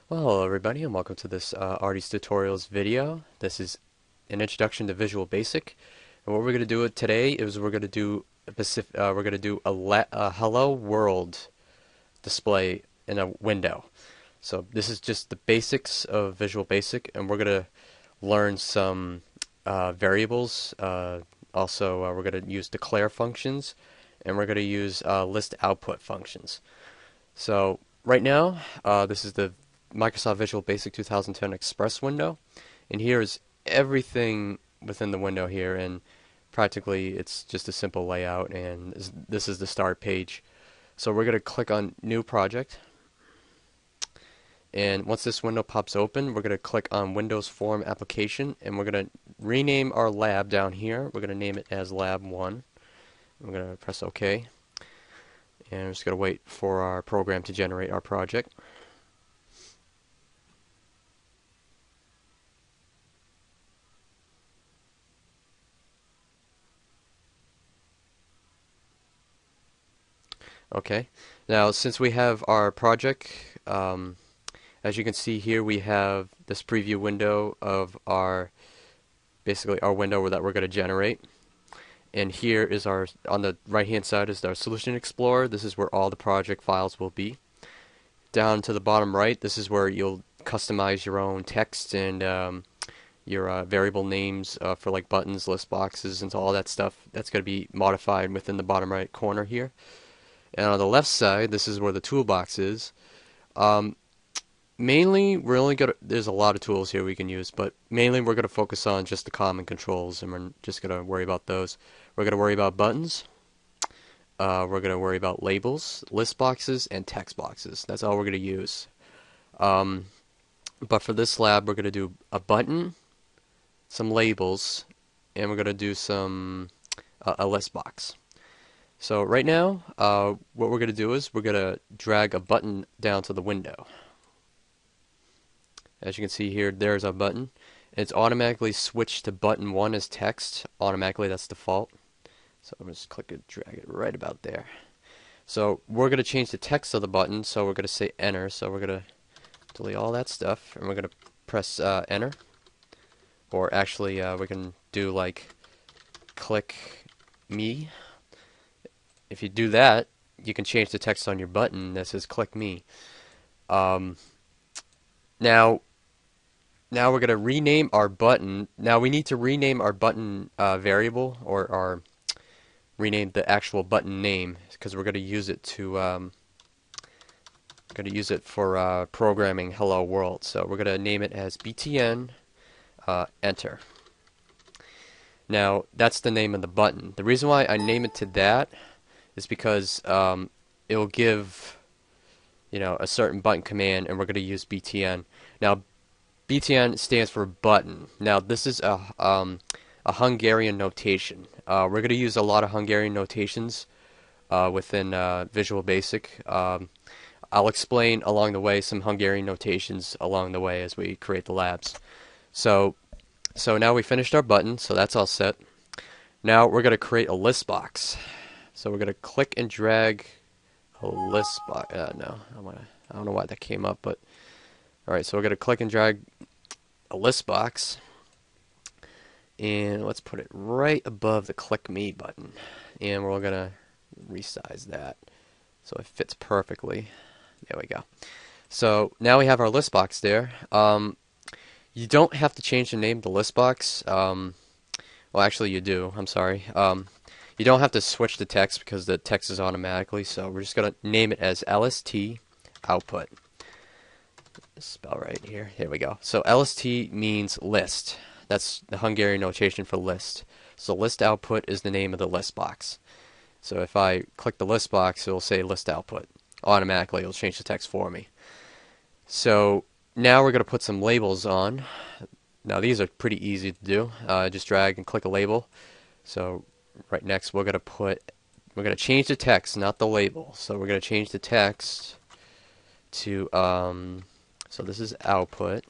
Well, hello everybody, and welcome to this Arty's Tutorials video. This is an introduction to Visual Basic, and what we're going to do today is we're going to do a hello world display in a window. So this is just the basics of Visual Basic, and we're going to learn some variables. Also, we're going to use declare functions, and we're going to use list output functions. So right now, this is the Microsoft Visual Basic 2010 Express window, and here is everything within the window here, and practically it's just a simple layout, and this is the start page. So we're going to click on New Project, and once this window pops open, we're going to click on Windows Form Application, and we're going to rename our lab down here. We're going to name it as Lab 1. We're going to press OK, and we're just going to wait for our program to generate our project. Okay, now since we have our project, as you can see here, we have this preview window of basically our window that we're going to generate. And here is on the right hand side is our Solution Explorer. This is where all the project files will be. Down to the bottom right, this is where you'll customize your own text and your variable names for like buttons, list boxes, and all that stuff. That's going to be modified within the bottom right corner here. And on the left side, this is where the toolbox is. Mainly, there's a lot of tools here we can use, but mainly we're going to focus on just the common controls, and we're just going to worry about those. We're going to worry about buttons. We're going to worry about labels, list boxes, and text boxes. That's all we're going to use. But for this lab, we're going to do a button, some labels, and we're going to do a list box. So right now, what we're going to do is we're going to drag a button down to the window. As you can see here, there's our button. It's automatically switched to button 1 as text. Automatically, that's default. So I'm going to just click and drag it right about there. So we're going to change the text of the button, so we're going to say enter. So we're going to delete all that stuff, and we're going to press enter. Or actually, we can do like click me. If you do that, you can change the text on your button that says click me. Now we're going to rename our button. Now we need to rename our button variable, or rename the actual button name, because we're going to use it for programming Hello World. So we're going to name it as btn enter. Now that's the name of the button. The reason why I name it to that is because it'll give a certain button command, and we're going to use btn. Now btn stands for button. Now this is a Hungarian notation. We're going to use a lot of Hungarian notations within Visual Basic. I'll explain along the way some Hungarian notations along the way as we create the labs. So now we finished our button, so that's all set. Now we're going to create a list box. So we're going to click and drag a list box. No, I don't know why that came up, but alright, so we're going to click and drag a list box, and let's put it right above the click me button, and we're going to resize that so it fits perfectly. There we go. So now we have our list box there. You don't have to change the name of the list box. Well, actually you do. I'm sorry. You don't have to switch the text because the text is automatically, so we're just going to name it as LST output. Spell right here. Here we go. So LST means list. That's the Hungarian notation for list. So list output is the name of the list box. So if I click the list box, it will say list output. Automatically, it'll change the text for me. So now we're going to put some labels on. Now these are pretty easy to do. Just drag and click a label. So right next, we're going to change the text, not the label. So we're going to change the text to so this is output.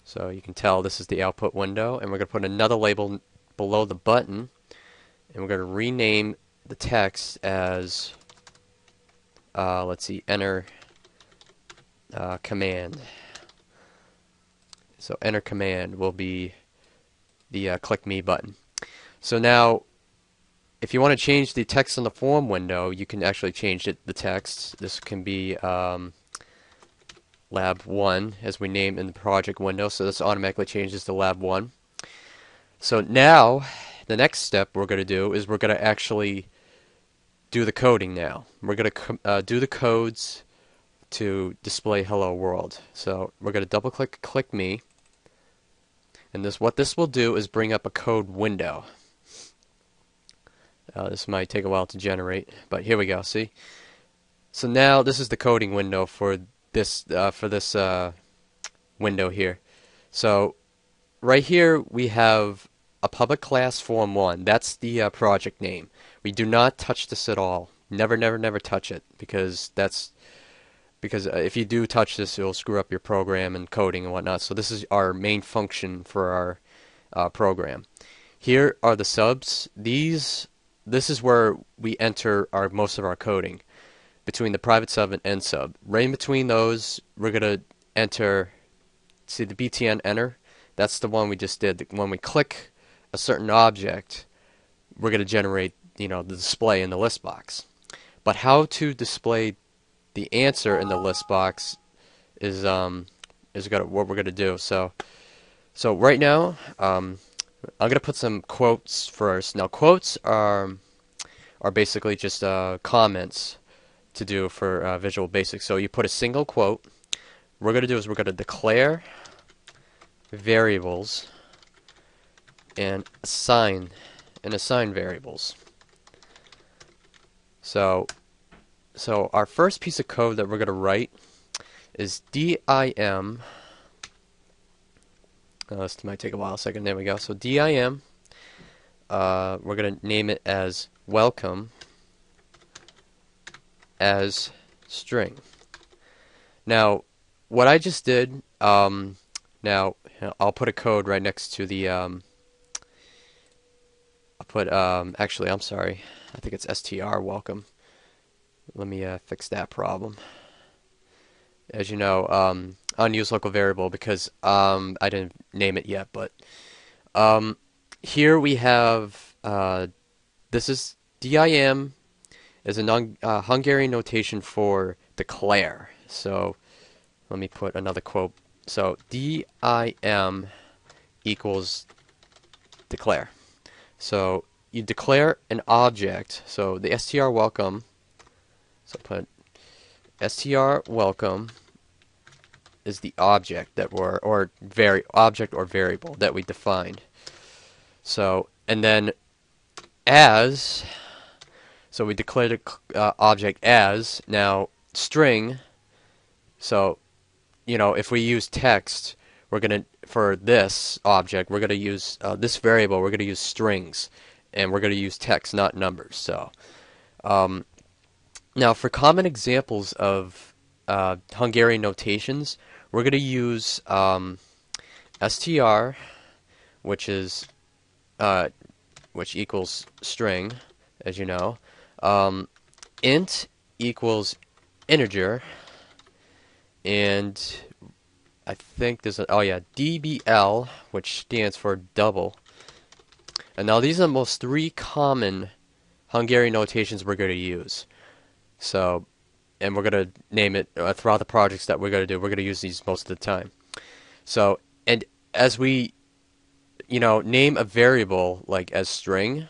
So you can tell this is the output window, and we're going to put another label below the button, and we're going to rename the text as let's see, enter command. So enter command will be the click me button. So now, if you want to change the text on the form window, you can actually change the text. This can be Lab 1, as we named in the project window, so this automatically changes to Lab 1. So now, the next step we're going to do is we're going to actually do the coding now. We're going to do the codes to display Hello World. So we're going to double click me, and what this will do is bring up a code window. This might take a while to generate, but here we go. See? So now this is the coding window for this window here. So right here we have a public class form 1. That's the project name. We do not touch this at all. Never, never, never touch it, because if you do touch this, it'll screw up your program and coding and whatnot. So this is our main function for our program. Here are the subs. This is where we enter most of our coding, between the private sub and end sub. Right in between those, we're going to enter, see the btn enter? That's the one we just did. When we click a certain object, we're going to generate, the display in the list box. But how to display the answer in the list box is what we're going to do. So right now, I'm going to put some quotes first. Now, quotes are basically just comments to do for Visual Basic. So you put a single quote. What we're going to do is we're going to declare variables and assign variables. So our first piece of code that we're going to write is dim. This might take a second. There we go. So dim. We're going to name it as welcome as string. Now, what I just did, now I'll put a code right next to the, I'll put, actually, I'm sorry, I think it's str welcome. Let me fix that problem. As you know, unused local variable, because I didn't name it yet, but here we have, this is dim is a Hungarian notation for declare. So let me put another quote. So dim equals declare. So you declare an object. So the str welcome. So put str welcome is the object that object or variable that we defined. So, and then as, so we declared the object as. Now string, so if we use text, we're gonna, for this object, we're gonna use this variable, we're gonna use strings, and we're gonna use text, not numbers. So now for common examples of Hungarian notations, we're gonna use str, which equals string, as you know. Int equals integer, and I think there's dbl, which stands for double. And now these are the most 3 common Hungarian notations we're going to use. So, and we're going to name it throughout the projects that we're going to do. We're going to use these most of the time. So, and as we name a variable like as string,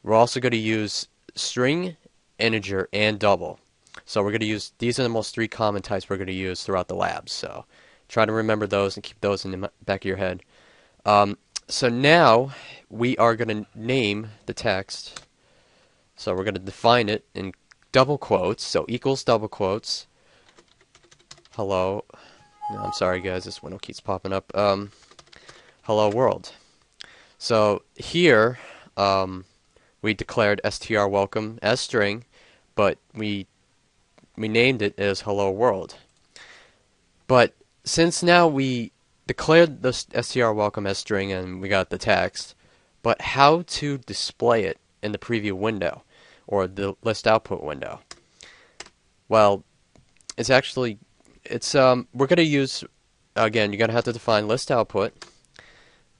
we're also going to use string, integer, and double. So we're going to use, these are the most 3 common types we're going to use throughout the labs. So try to remember those and keep those in the back of your head. So now we are going to name the text. So we're going to define it in double quotes. So equals double quotes. Hello. No, I'm sorry guys, this window keeps popping up. Hello world. So here we declared str welcome as string, but we named it as hello world. But since now we declared the str welcome as string and we got the text, but how to display it in the preview window or the list output window? Well, it's actually it's we're gonna use, again, you're gonna have to define list output.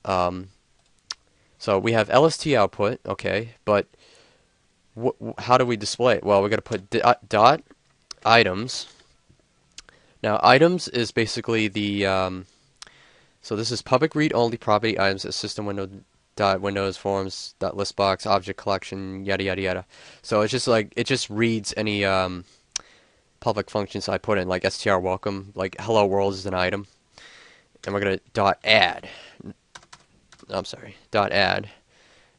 Um, so we have LST output, okay, but how do we display it? Well, we're gonna put dot items. Now, items is basically the so this is public read-only property items at system window dot windows forms dot listbox object collection yada yada yada. So it's just like it just reads any public functions I put in, like str welcome, like hello world is an item, and we're gonna dot add. I'm sorry, dot add.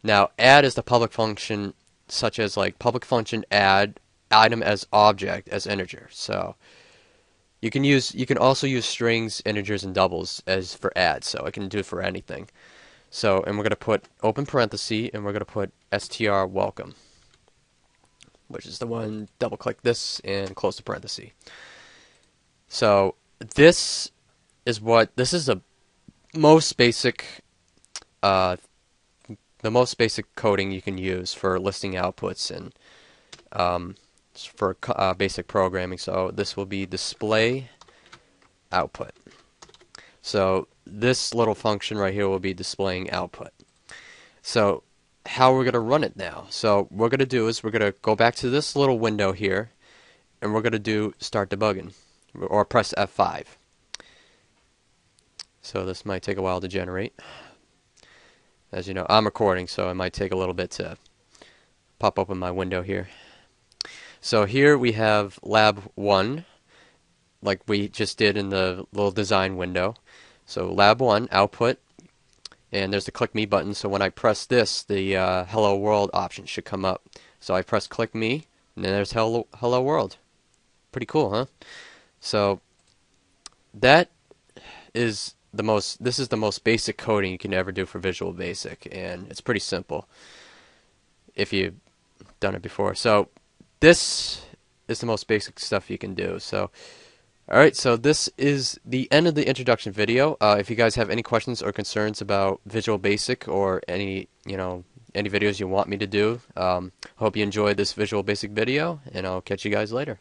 Now, add is the public function, such as like public function add item as object as integer. So you can also use strings, integers, and doubles as for add. So I can do it for anything. So, and we're gonna put open parenthesis, and we're gonna put str welcome, which is the one. Double click this and close the parenthesis. So this is the most basic coding you can use for listing outputs and for basic programming. So this will be display output. So this little function right here will be displaying output. So how we're going to run it now. So what we're going to do is we're going to go back to this little window here, and we're going to do start debugging, or press F5. So this might take a while to generate. As you know, I'm recording, so it might take a little bit to pop open my window here. So here we have lab 1, like we just did in the little design window. So lab 1, output, and there's the click me button. So when I press this, the hello world option should come up. So I press click me, and then there's hello world. Pretty cool, huh? So that is this is the most basic coding you can ever do for Visual Basic, and it's pretty simple if you've done it before. So this is the most basic stuff you can do. So alright, so this is the end of the introduction video. If you guys have any questions or concerns about Visual Basic or any videos you want me to do, hope you enjoyed this Visual Basic video, and I'll catch you guys later.